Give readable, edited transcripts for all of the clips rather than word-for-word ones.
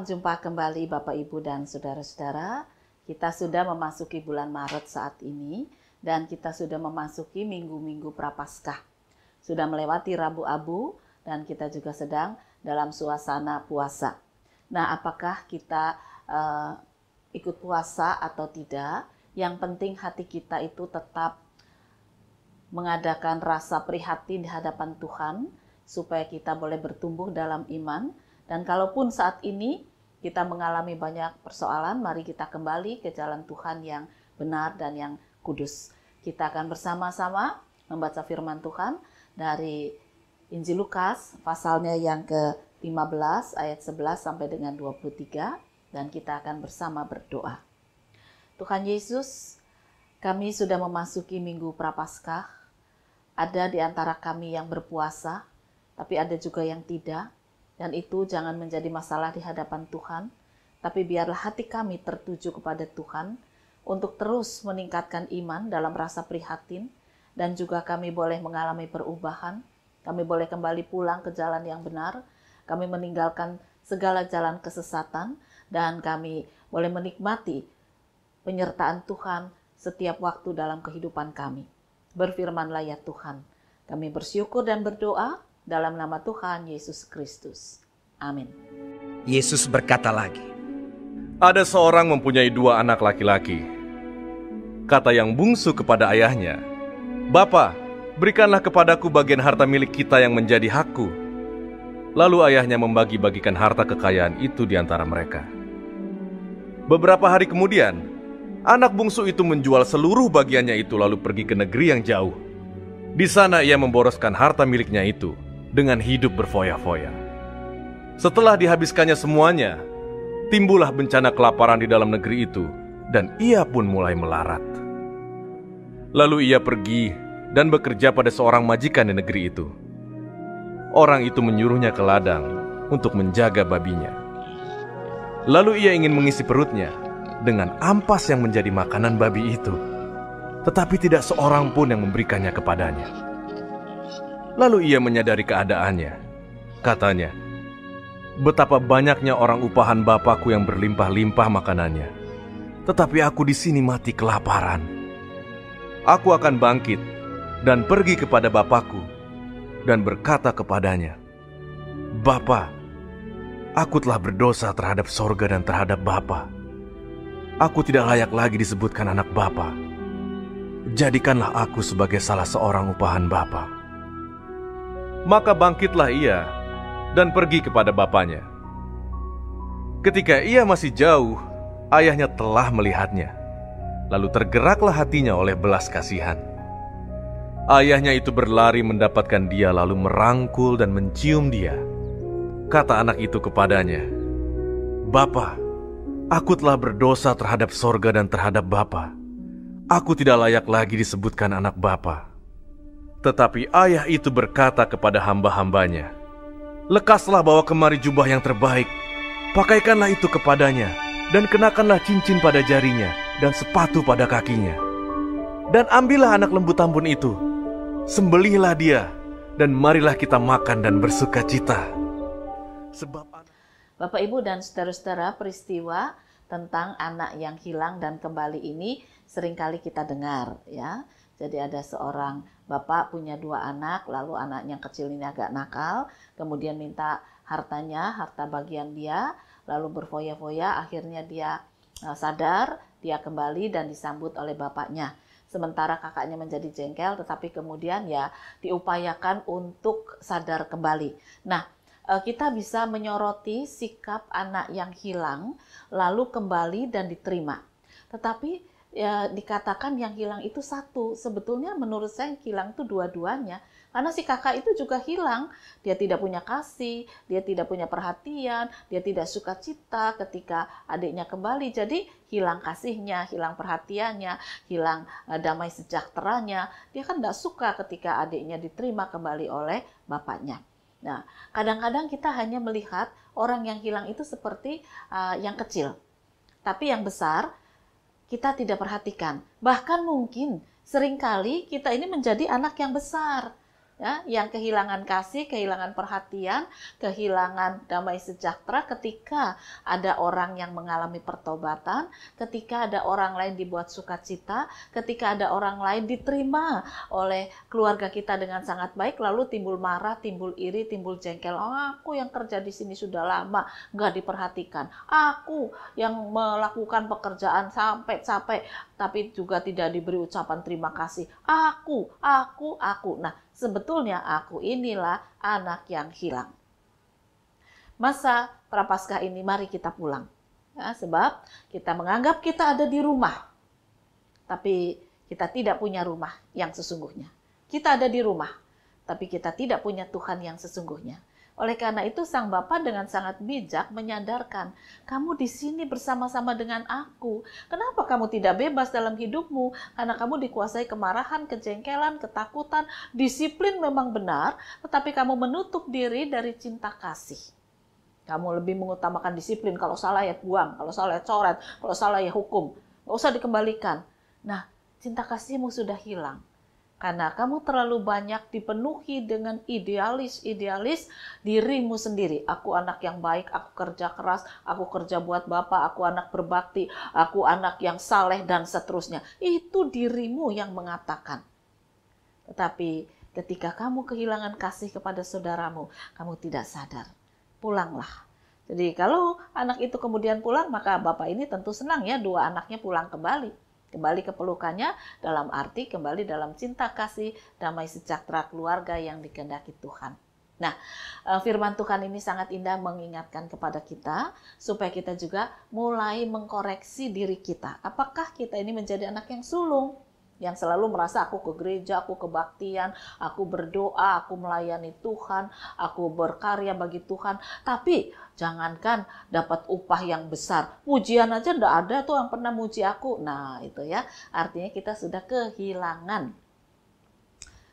jumpa kembali Bapak Ibu dan Saudara-saudara. Kita sudah memasuki bulan Maret saat ini dan kita sudah memasuki minggu-minggu Prapaskah. Sudah melewati Rabu Abu dan kita juga sedang dalam suasana puasa. Nah, apakah kita ikut puasa atau tidak? Yang penting hati kita itu tetap mengadakan rasa prihatin di hadapan Tuhan supaya kita boleh bertumbuh dalam iman. Dan kalaupun saat ini kita mengalami banyak persoalan, mari kita kembali ke jalan Tuhan yang benar dan yang kudus. Kita akan bersama-sama membaca firman Tuhan dari Injil Lukas, pasalnya yang ke-15 ayat 11 sampai dengan 23, dan kita akan bersama berdoa. Tuhan Yesus, kami sudah memasuki minggu Prapaskah. Ada di antara kami yang berpuasa, tapi ada juga yang tidak. Dan itu jangan menjadi masalah di hadapan Tuhan, tapi biarlah hati kami tertuju kepada Tuhan untuk terus meningkatkan iman dalam rasa prihatin, dan juga kami boleh mengalami perubahan, kami boleh kembali pulang ke jalan yang benar, kami meninggalkan segala jalan kesesatan, dan kami boleh menikmati penyertaan Tuhan setiap waktu dalam kehidupan kami. Berfirmanlah ya Tuhan, kami bersyukur dan berdoa dalam nama Tuhan Yesus Kristus. Amin. Yesus berkata lagi, ada seorang mempunyai 2 anak laki-laki. Kata yang bungsu kepada ayahnya, "Bapa, berikanlah kepadaku bagian harta milik kita yang menjadi hakku." Lalu ayahnya membagi-bagikan harta kekayaan itu di antara mereka. Beberapa hari kemudian, anak bungsu itu menjual seluruh bagiannya itu lalu pergi ke negeri yang jauh. Di sana ia memboroskan harta miliknya itu dengan hidup berfoya-foya. Setelah dihabiskannya semuanya, timbullah bencana kelaparan di dalam negeri itu, dan ia pun mulai melarat. Lalu ia pergi dan bekerja pada seorang majikan di negeri itu. Orang itu menyuruhnya ke ladang untuk menjaga babinya. Lalu ia ingin mengisi perutnya dengan ampas yang menjadi makanan babi itu, tetapi tidak seorang pun yang memberikannya kepadanya. Lalu ia menyadari keadaannya. Katanya, betapa banyaknya orang upahan Bapakku yang berlimpah-limpah makanannya, tetapi aku di sini mati kelaparan. Aku akan bangkit dan pergi kepada Bapakku dan berkata kepadanya, Bapa, aku telah berdosa terhadap sorga dan terhadap Bapa. Aku tidak layak lagi disebutkan anak Bapa. Jadikanlah aku sebagai salah seorang upahan Bapa. Maka bangkitlah ia dan pergi kepada bapaknya. Ketika ia masih jauh, ayahnya telah melihatnya. Lalu tergeraklah hatinya oleh belas kasihan. Ayahnya itu berlari mendapatkan dia lalu merangkul dan mencium dia. Kata anak itu kepadanya, Bapa, aku telah berdosa terhadap sorga dan terhadap Bapa. Aku tidak layak lagi disebutkan anak Bapa. Tetapi ayah itu berkata kepada hamba-hambanya, lekaslah bawa kemari jubah yang terbaik, pakaikanlah itu kepadanya, dan kenakanlah cincin pada jarinya, dan sepatu pada kakinya. Dan ambillah anak lembu tambun itu, sembelihlah dia, dan marilah kita makan dan bersuka cita. Sebab Bapak, Ibu, dan saudara-saudara, peristiwa tentang anak yang hilang dan kembali ini seringkali kita dengar, ya. Jadi ada seorang bapak punya 2 anak, lalu anaknya yang kecil ini agak nakal, kemudian minta hartanya, harta bagian dia, lalu berfoya-foya, akhirnya dia sadar, dia kembali dan disambut oleh bapaknya. Sementara kakaknya menjadi jengkel, tetapi kemudian ya diupayakan untuk sadar kembali. Nah, kita bisa menyoroti sikap anak yang hilang, lalu kembali dan diterima. Tetapi ya dikatakan yang hilang itu satu. Sebetulnya menurut saya yang hilang itu dua-duanya. Karena si kakak itu juga hilang. Dia tidak punya kasih, dia tidak punya perhatian, dia tidak suka cita ketika adiknya kembali. Jadi hilang kasihnya, hilang perhatiannya, hilang damai sejahteranya. Dia kan tidak suka ketika adiknya diterima kembali oleh bapaknya. Nah, kadang-kadang kita hanya melihat orang yang hilang itu seperti yang kecil. Tapi yang besar kita tidak perhatikan. Bahkan mungkin seringkali kita ini menjadi anak yang besar. ya, yang kehilangan kasih, kehilangan perhatian, kehilangan damai sejahtera ketika ada orang yang mengalami pertobatan, ketika ada orang lain dibuat sukacita, ketika ada orang lain diterima oleh keluarga kita dengan sangat baik, lalu timbul marah, timbul iri, timbul jengkel. Oh, aku yang kerja di sini sudah lama, nggak diperhatikan. Aku yang melakukan pekerjaan sampai capek, tapi juga tidak diberi ucapan terima kasih. Aku. Nah, sebetulnya aku inilah anak yang hilang. Masa Prapaskah ini mari kita pulang. Ya, sebab kita menganggap kita ada di rumah. Tapi kita tidak punya rumah yang sesungguhnya. Kita ada di rumah, tapi kita tidak punya Tuhan yang sesungguhnya. Oleh karena itu Sang Bapa dengan sangat bijak menyadarkan, kamu di sini bersama-sama dengan aku. Kenapa kamu tidak bebas dalam hidupmu? Karena kamu dikuasai kemarahan, kejengkelan, ketakutan. Disiplin memang benar, tetapi kamu menutup diri dari cinta kasih. Kamu lebih mengutamakan disiplin, kalau salah ya buang, kalau salah ya coret, kalau salah ya hukum. Nggak usah dikembalikan. Nah, cinta kasihmu sudah hilang. Karena kamu terlalu banyak dipenuhi dengan idealis dirimu sendiri. Aku anak yang baik, aku kerja keras, aku kerja buat Bapak, aku anak berbakti, aku anak yang saleh, dan seterusnya. Itu dirimu yang mengatakan. Tetapi ketika kamu kehilangan kasih kepada saudaramu, kamu tidak sadar. Pulanglah. Jadi kalau anak itu kemudian pulang, maka Bapak ini tentu senang ya, dua anaknya pulang kembali. Kembali ke pelukannya dalam arti kembali dalam cinta kasih, damai sejahtera keluarga yang dikehendaki Tuhan. Nah, firman Tuhan ini sangat indah mengingatkan kepada kita supaya kita juga mulai mengkoreksi diri kita. Apakah kita ini menjadi anak yang sulung? Yang selalu merasa aku ke gereja, aku kebaktian, aku berdoa, aku melayani Tuhan, aku berkarya bagi Tuhan. Tapi jangankan dapat upah yang besar, pujian aja enggak ada tuh yang pernah muji aku. Nah itu ya, artinya kita sudah kehilangan.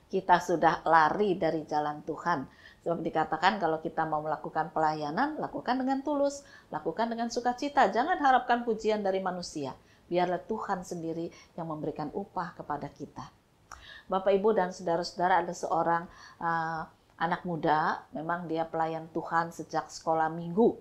Kita sudah lari dari jalan Tuhan. Sebab dikatakan kalau kita mau melakukan pelayanan, lakukan dengan tulus, lakukan dengan sukacita. Jangan harapkan pujian dari manusia. Biarlah Tuhan sendiri yang memberikan upah kepada kita. Bapak, Ibu, dan saudara-saudara, ada seorang anak muda, memang dia pelayan Tuhan sejak sekolah minggu.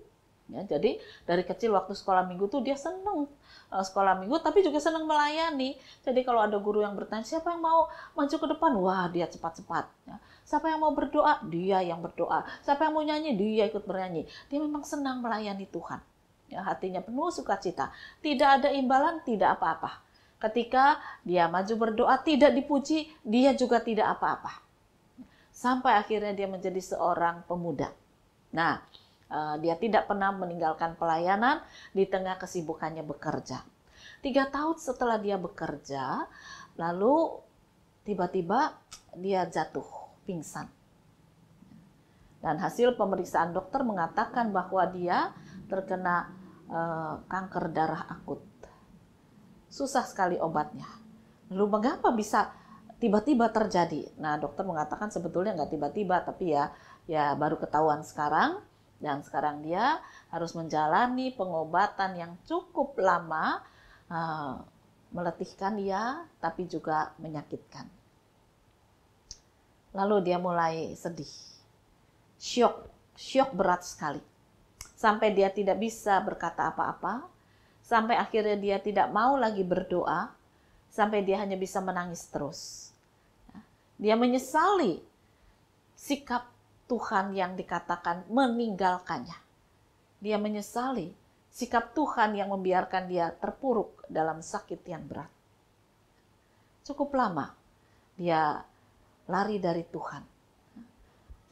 Ya, jadi dari kecil waktu sekolah minggu tuh dia senang sekolah minggu, tapi juga senang melayani. Jadi kalau ada guru yang bertanya, siapa yang mau maju ke depan? Wah, dia cepat-cepat. Ya. Siapa yang mau berdoa? Dia yang berdoa. Siapa yang mau nyanyi? Dia ikut bernyanyi. Dia memang senang melayani Tuhan. Ya, hatinya penuh sukacita. Tidak ada imbalan, tidak apa-apa. Ketika dia maju berdoa, tidak dipuji, dia juga tidak apa-apa. Sampai akhirnya dia menjadi seorang pemuda. Nah, dia tidak pernah meninggalkan pelayanan di tengah kesibukannya bekerja. 3 tahun setelah dia bekerja, lalu tiba-tiba dia jatuh, pingsan. Dan hasil pemeriksaan dokter mengatakan bahwa dia terkena kanker darah akut. Susah sekali obatnya. Lalu mengapa bisa tiba-tiba terjadi? Nah, dokter mengatakan sebetulnya nggak tiba-tiba, tapi ya baru ketahuan sekarang. Dan sekarang dia harus menjalani pengobatan yang cukup lama, meletihkan dia, tapi juga menyakitkan. Lalu dia mulai sedih. Syok berat sekali. Sampai dia tidak bisa berkata apa-apa, sampai akhirnya dia tidak mau lagi berdoa, sampai dia hanya bisa menangis terus. Dia menyesali sikap Tuhan yang dikatakan meninggalkannya. Dia menyesali sikap Tuhan yang membiarkan dia terpuruk dalam sakit yang berat. Cukup lama dia lari dari Tuhan.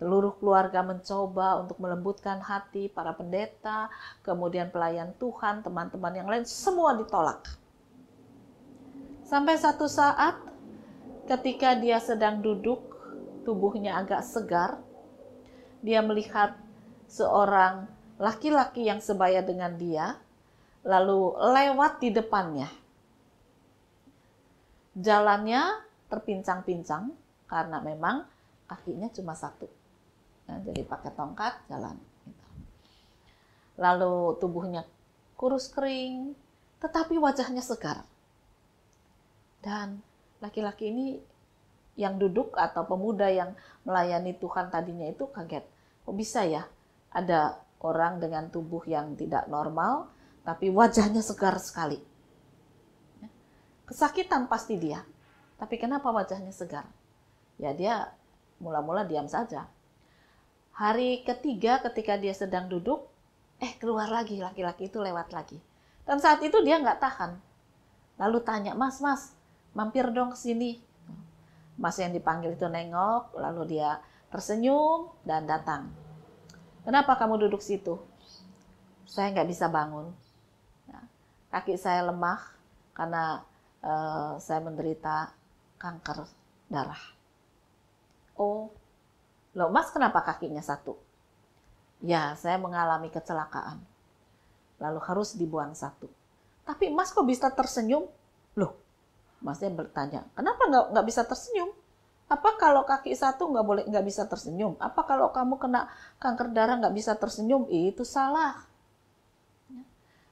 Seluruh keluarga mencoba untuk melembutkan hati para pendeta, kemudian pelayan Tuhan, teman-teman yang lain, semua ditolak. Sampai satu saat ketika dia sedang duduk, tubuhnya agak segar, dia melihat seorang laki-laki yang sebaya dengan dia, lalu lewat di depannya. Jalannya terpincang-pincang karena memang kakinya cuma satu. Jadi pakai tongkat jalan. Lalu tubuhnya kurus kering, tetapi wajahnya segar. Dan laki-laki ini yang duduk atau pemuda yang melayani Tuhan tadinya itu kaget. Kok bisa ya ada orang dengan tubuh yang tidak normal, tapi wajahnya segar sekali. Kesakitan pasti dia, tapi kenapa wajahnya segar? Ya dia mula-mula diam saja. Hari ketiga ketika dia sedang duduk, keluar lagi laki-laki itu lewat lagi. Dan saat itu dia nggak tahan. Lalu tanya, mas, mampir dong ke sini. Mas yang dipanggil itu nengok, lalu dia tersenyum dan datang. Kenapa kamu duduk situ? Saya nggak bisa bangun. Kaki saya lemah karena saya menderita kanker darah. Oh, loh mas kenapa kakinya satu? Ya, saya mengalami kecelakaan. Lalu harus dibuang satu. Tapi mas kok bisa tersenyum? Loh, masnya bertanya, kenapa nggak bisa tersenyum? Apa kalau kaki satu nggak bisa tersenyum? Apa kalau kamu kena kanker darah nggak bisa tersenyum? Itu salah.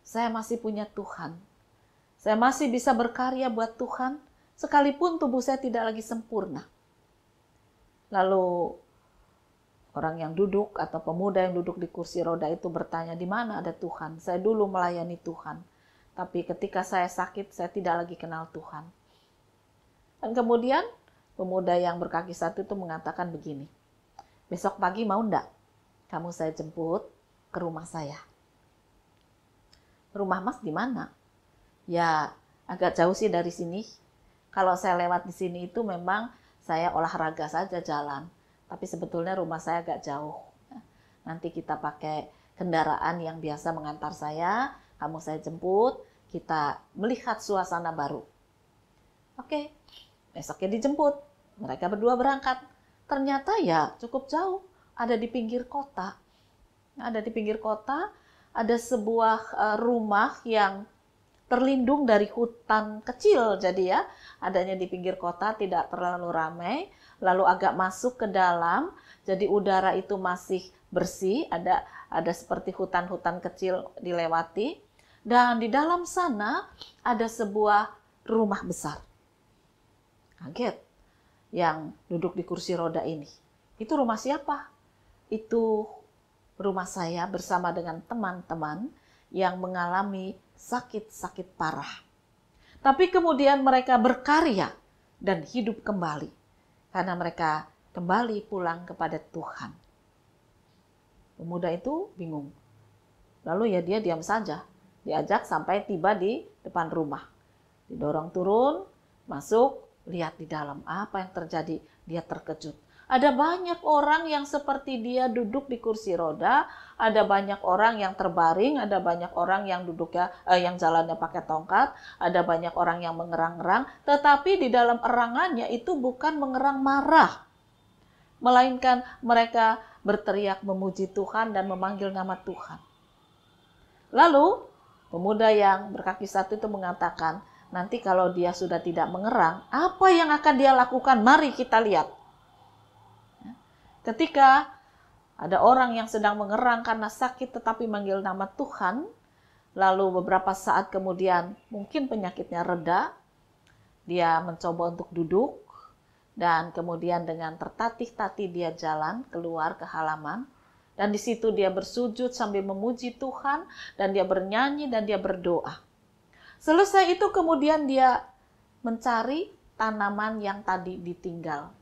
Saya masih punya Tuhan. Saya masih bisa berkarya buat Tuhan, sekalipun tubuh saya tidak lagi sempurna. Lalu orang yang duduk atau pemuda yang duduk di kursi roda itu bertanya, di mana ada Tuhan? Saya dulu melayani Tuhan. Tapi ketika saya sakit, saya tidak lagi kenal Tuhan. Dan kemudian pemuda yang berkaki satu itu mengatakan begini, besok pagi mau enggak kamu saya jemput ke rumah saya? Rumah mas di mana? Ya agak jauh sih dari sini. Kalau saya lewat di sini itu memang saya olahraga saja jalan. Tapi sebetulnya rumah saya agak jauh. Nanti kita pakai kendaraan yang biasa mengantar saya, kamu saya jemput, kita melihat suasana baru. Oke, besoknya dijemput. Mereka berdua berangkat. Ternyata ya cukup jauh, ada di pinggir kota. Ada di pinggir kota, ada sebuah rumah yang terlindung dari hutan kecil. Jadi ya, adanya di pinggir kota, tidak terlalu ramai. Lalu agak masuk ke dalam, jadi udara itu masih bersih, ada seperti hutan-hutan kecil dilewati. Dan di dalam sana ada sebuah rumah besar. Kaget yang duduk di kursi roda ini. Itu rumah siapa? Itu rumah saya bersama dengan teman-teman yang mengalami sakit-sakit parah. Tapi kemudian mereka berkarya dan hidup kembali. Karena mereka kembali pulang kepada Tuhan. Pemuda itu bingung. Lalu ya dia diam saja. Diajak sampai tiba di depan rumah. Didorong turun, masuk, lihat di dalam apa yang terjadi. Dia terkejut. Ada banyak orang yang seperti dia duduk di kursi roda, ada banyak orang yang terbaring, ada banyak orang yang duduknya yang jalannya pakai tongkat, ada banyak orang yang mengerang-erang, tetapi di dalam erangannya itu bukan mengerang marah, melainkan mereka berteriak memuji Tuhan dan memanggil nama Tuhan. Lalu pemuda yang berkaki satu itu mengatakan, nanti kalau dia sudah tidak mengerang, apa yang akan dia lakukan? Mari kita lihat. Ketika ada orang yang sedang mengerang karena sakit tetapi manggil nama Tuhan, lalu beberapa saat kemudian mungkin penyakitnya reda, dia mencoba untuk duduk, dan kemudian dengan tertatih-tatih dia jalan keluar ke halaman, dan di situ dia bersujud sambil memuji Tuhan, dan dia bernyanyi dan dia berdoa. Selesai itu kemudian dia mencari tanaman yang tadi ditinggal.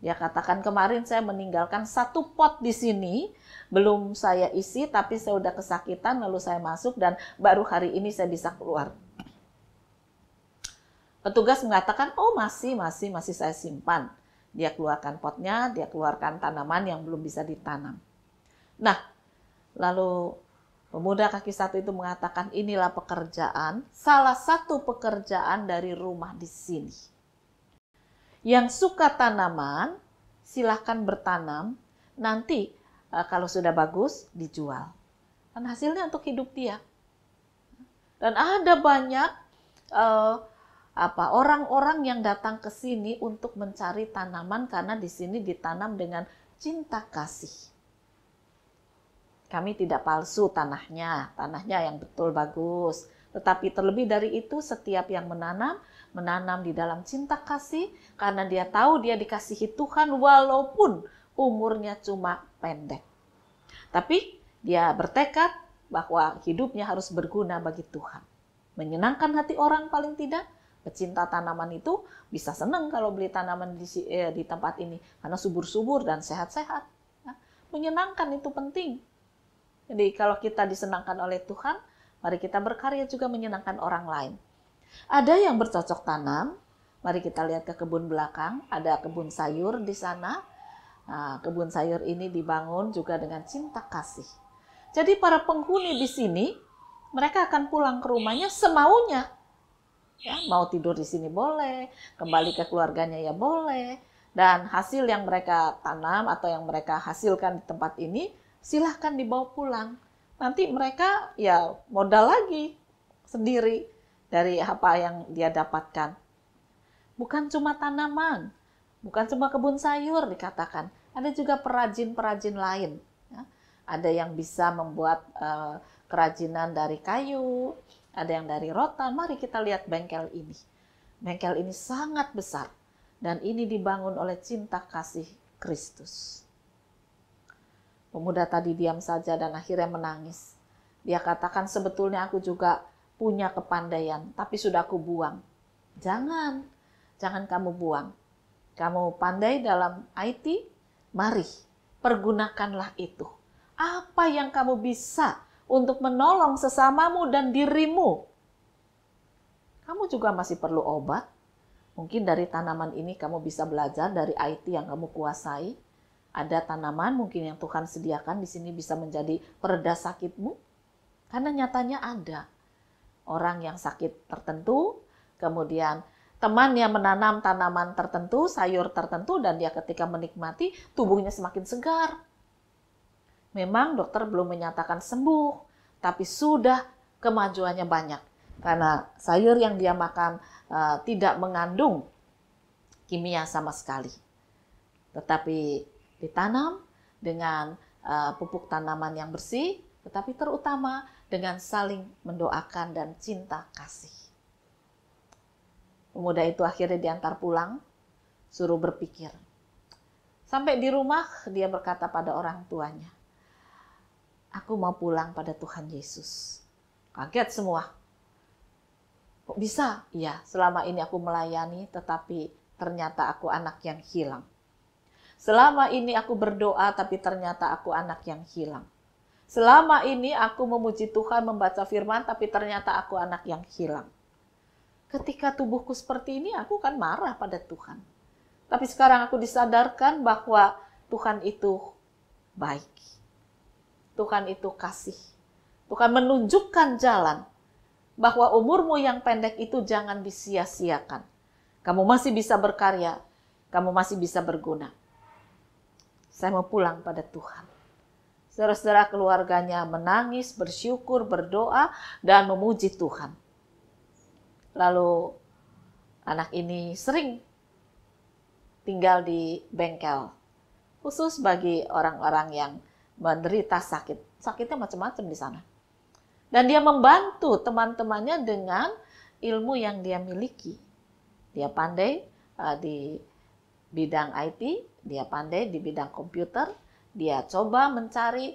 Dia katakan, kemarin saya meninggalkan satu pot di sini, belum saya isi, tapi saya udah kesakitan, lalu saya masuk dan baru hari ini saya bisa keluar. Petugas mengatakan, oh masih saya simpan. Dia keluarkan potnya, dia keluarkan tanaman yang belum bisa ditanam. Nah, lalu pemuda kaki satu itu mengatakan, inilah pekerjaan, salah satu pekerjaan dari rumah di sini. Yang suka tanaman, silahkan bertanam. Nanti kalau sudah bagus, dijual. Dan hasilnya untuk hidup dia. Dan ada banyak orang-orang yang datang ke sini untuk mencari tanaman karena di sini ditanam dengan cinta kasih. Kami tidak palsu tanahnya yang betul bagus. Tetapi terlebih dari itu, setiap yang menanam di dalam cinta kasih, karena dia tahu dia dikasihi Tuhan walaupun umurnya cuma pendek. Tapi dia bertekad bahwa hidupnya harus berguna bagi Tuhan. Menyenangkan hati orang paling tidak. Pecinta tanaman itu bisa senang kalau beli tanaman di tempat ini karena subur-subur dan sehat-sehat. Ya, menyenangkan itu penting. Jadi kalau kita disenangkan oleh Tuhan, mari kita berkarya juga menyenangkan orang lain. Ada yang bercocok tanam. Mari kita lihat ke kebun belakang. Ada kebun sayur di sana. Nah, kebun sayur ini dibangun juga dengan cinta kasih. Jadi para penghuni di sini, mereka akan pulang ke rumahnya semaunya. Ya, mau tidur di sini boleh, kembali ke keluarganya ya boleh. Dan hasil yang mereka tanam atau yang mereka hasilkan di tempat ini, silahkan dibawa pulang. Nanti mereka ya modal lagi sendiri dari apa yang dia dapatkan. Bukan cuma tanaman, bukan cuma kebun sayur dikatakan. Ada juga perajin-perajin lain. Ya. Ada yang bisa membuat kerajinan dari kayu, ada yang dari rotan. Mari kita lihat bengkel ini. Bengkel ini sangat besar. Dan ini dibangun oleh cinta kasih Kristus. Pemuda tadi diam saja dan akhirnya menangis. Dia katakan, sebetulnya aku juga punya kepandaian, tapi sudah aku buang. Jangan kamu buang. Kamu pandai dalam IT, mari pergunakanlah itu. Apa yang kamu bisa untuk menolong sesamamu dan dirimu. Kamu juga masih perlu obat. Mungkin dari tanaman ini kamu bisa belajar dari IT yang kamu kuasai. Ada tanaman mungkin yang Tuhan sediakan di sini bisa menjadi pereda sakitmu. Karena nyatanya ada orang yang sakit tertentu, kemudian teman yang menanam tanaman tertentu, sayur tertentu, dan dia ketika menikmati tubuhnya semakin segar. Memang dokter belum menyatakan sembuh, tapi sudah kemajuannya banyak. Karena sayur yang dia makan tidak mengandung kimia sama sekali. Tetapi ditanam dengan pupuk tanaman yang bersih, tetapi terutama dengan saling mendoakan dan cinta kasih. Pemuda itu akhirnya diantar pulang, suruh berpikir. Sampai di rumah dia berkata pada orang tuanya, aku mau pulang pada Tuhan Yesus. Kaget semua. Kok bisa? Ya, selama ini aku melayani, tetapi ternyata aku anak yang hilang. Selama ini aku berdoa, tapi ternyata aku anak yang hilang. Selama ini aku memuji Tuhan, membaca firman, tapi ternyata aku anak yang hilang. Ketika tubuhku seperti ini, aku kan marah pada Tuhan. Tapi sekarang aku disadarkan bahwa Tuhan itu baik. Tuhan itu kasih. Tuhan menunjukkan jalan bahwa umurmu yang pendek itu jangan disia-siakan. Kamu masih bisa berkarya, kamu masih bisa berguna. Saya mau pulang pada Tuhan. Saudara-saudara keluarganya menangis, bersyukur, berdoa, dan memuji Tuhan. Lalu anak ini sering tinggal di bengkel, khusus bagi orang-orang yang menderita sakit. Sakitnya macam-macam di sana. Dan dia membantu teman-temannya dengan ilmu yang dia miliki. Dia pandai di bidang IT, dia pandai di bidang komputer, dia coba mencari,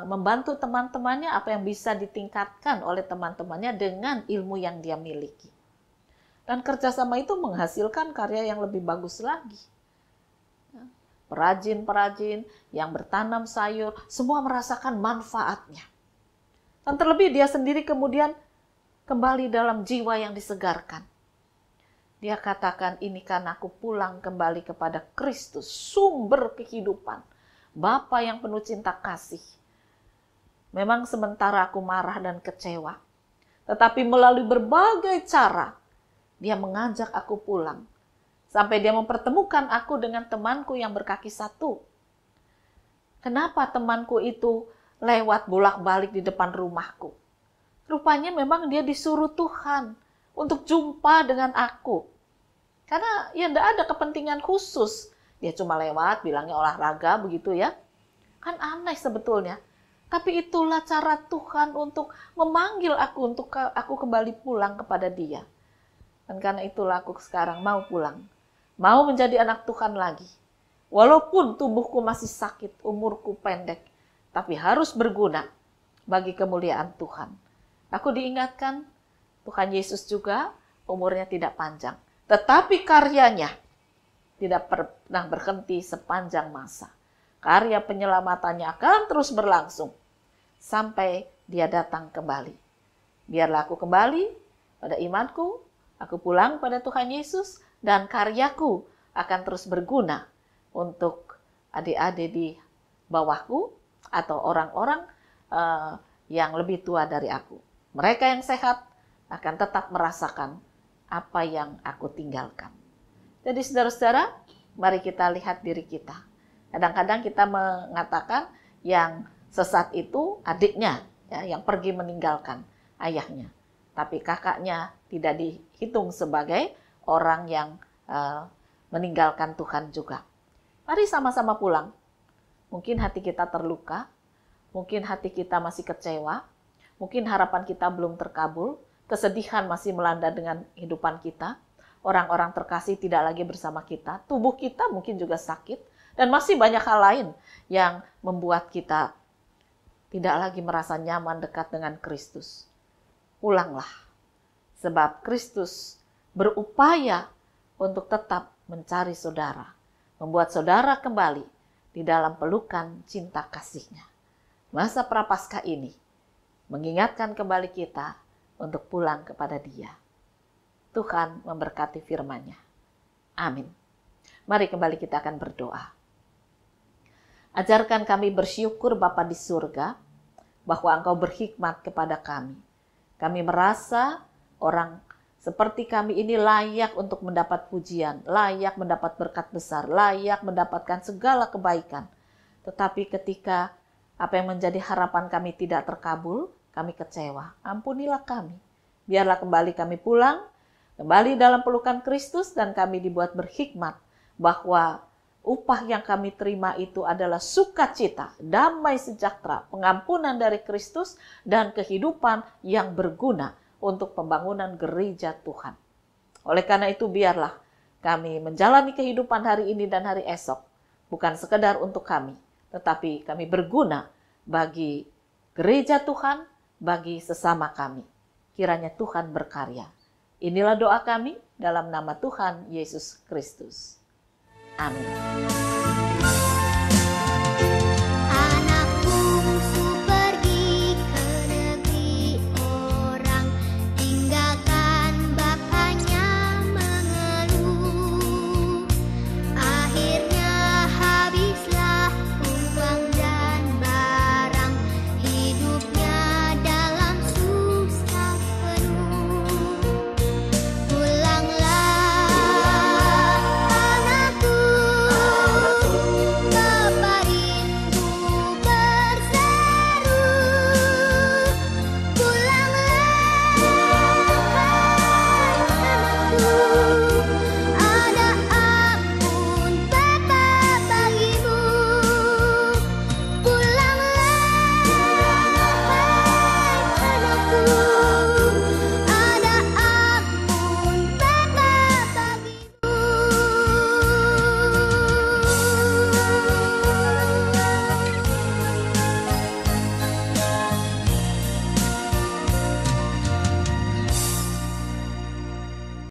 membantu teman-temannya apa yang bisa ditingkatkan oleh teman-temannya dengan ilmu yang dia miliki. Dan kerjasama itu menghasilkan karya yang lebih bagus lagi. Perajin-perajin yang bertanam sayur, semua merasakan manfaatnya. Dan terlebih dia sendiri kemudian kembali dalam jiwa yang disegarkan. Dia katakan, ini kan aku pulang kembali kepada Kristus, sumber kehidupan. Bapa yang penuh cinta kasih. Memang sementara aku marah dan kecewa. Tetapi melalui berbagai cara, dia mengajak aku pulang. Sampai dia mempertemukan aku dengan temanku yang berkaki satu. Kenapa temanku itu lewat bolak-balik di depan rumahku? Rupanya memang dia disuruh Tuhan untuk jumpa dengan aku. Karena ya tidak ada kepentingan khusus. Dia cuma lewat, bilangnya olahraga begitu ya. Kan aneh sebetulnya. Tapi itulah cara Tuhan untuk memanggil aku untuk aku kembali pulang kepada Dia. Dan karena itulah aku sekarang mau pulang. Mau menjadi anak Tuhan lagi. Walaupun tubuhku masih sakit, umurku pendek, tapi harus berguna bagi kemuliaan Tuhan. Aku diingatkan, Tuhan Yesus juga umurnya tidak panjang, tetapi karyanya tidak pernah berhenti sepanjang masa. Karya penyelamatannya akan terus berlangsung sampai Dia datang kembali. Biarlah aku kembali pada imanku, aku pulang pada Tuhan Yesus, dan karyaku akan terus berguna untuk adik-adik di bawahku atau orang-orang yang lebih tua dari aku. Mereka yang sehat akan tetap merasakan apa yang aku tinggalkan. Jadi saudara-saudara, mari kita lihat diri kita. Kadang-kadang kita mengatakan yang sesat itu adiknya, ya, yang pergi meninggalkan ayahnya. Tapi kakaknya tidak dihitung sebagai orang yang meninggalkan Tuhan juga. Mari sama-sama pulang. Mungkin hati kita terluka, mungkin hati kita masih kecewa, mungkin harapan kita belum terkabul, kesedihan masih melanda dengan kehidupan kita, orang-orang terkasih tidak lagi bersama kita, tubuh kita mungkin juga sakit, dan masih banyak hal lain yang membuat kita tidak lagi merasa nyaman dekat dengan Kristus. Pulanglah, sebab Kristus berupaya untuk tetap mencari saudara, membuat saudara kembali di dalam pelukan cinta kasih-Nya. Masa Prapaskah ini mengingatkan kembali kita untuk pulang kepada Dia. Tuhan memberkati firman-Nya. Amin. Mari kembali kita akan berdoa. Ajarkan kami bersyukur Bapa di surga, bahwa Engkau berhikmat kepada kami. Kami merasa orang seperti kami ini layak untuk mendapat pujian, layak mendapat berkat besar, layak mendapatkan segala kebaikan. Tetapi ketika apa yang menjadi harapan kami tidak terkabul, kami kecewa. Ampunilah kami. Biarlah kembali kami pulang, kembali dalam pelukan Kristus, dan kami dibuat berhikmat bahwa upah yang kami terima itu adalah sukacita, damai sejahtera, pengampunan dari Kristus, dan kehidupan yang berguna untuk pembangunan gereja Tuhan. Oleh karena itu biarlah kami menjalani kehidupan hari ini dan hari esok, bukan sekedar untuk kami, tetapi kami berguna bagi gereja Tuhan, bagi sesama kami. Kiranya Tuhan berkarya. Inilah doa kami dalam nama Tuhan Yesus Kristus. Amin.